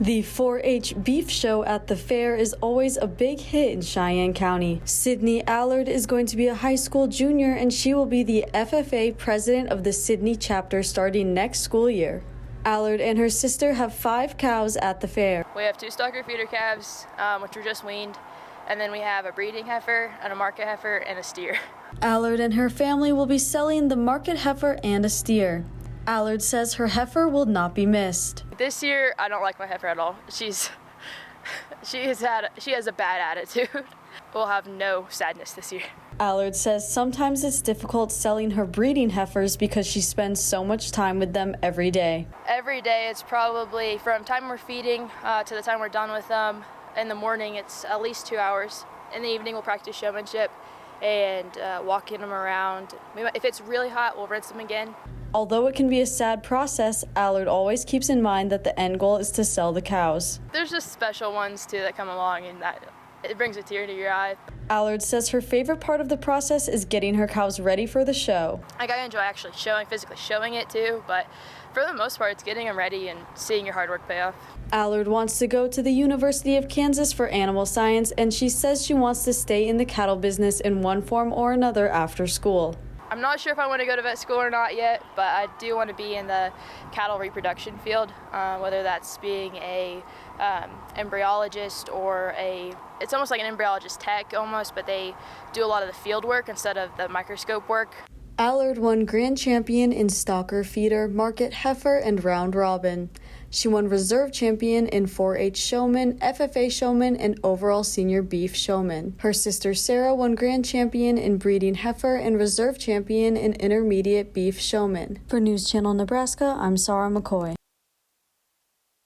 The 4-H beef show at the fair is always a big hit in Cheyenne County. Sidney Allard is going to be a high school junior, and she will be the FFA President of the Sidney chapter starting next school year. Allard and her sister have 5 cows at the fair. We have 2 stalker feeder calves, which were just weaned, and then we have a breeding heifer, and a market heifer, and a steer. Allard and her family will be selling the market heifer and a steer. Allard says her heifer will not be missed. This year, I don't like my heifer at all. She has a bad attitude. We'll have no sadness this year. Allard says sometimes it's difficult selling her breeding heifers because she spends so much time with them every day. Every day, it's probably from time we're feeding to the time we're done with them. In the morning, it's at least 2 hours. In the evening, we'll practice showmanship and walking them around. If it's really hot, we'll rinse them again. Although it can be a sad process, Allard always keeps in mind that the end goal is to sell the cows. There's just special ones too that come along, and that it brings a tear to your eye. Allard says her favorite part of the process is getting her cows ready for the show. I enjoy actually physically showing it too, but for the most part, it's getting them ready and seeing your hard work pay off. Allard wants to go to the University of Kansas for animal science, and she says she wants to stay in the cattle business in one form or another after school. I'm not sure if I want to go to vet school or not yet, but I do want to be in the cattle reproduction field, whether that's being a embryologist or it's almost like an embryologist tech almost, but they do a lot of the field work instead of the microscope work. Allard won grand champion in stalker feeder, market heifer, and round robin. She won reserve champion in 4-H showman, FFA showman, and overall senior beef showman. Her sister Sarah won grand champion in breeding heifer and reserve champion in intermediate beef showman. For News Channel Nebraska, I'm Sarah McCoy.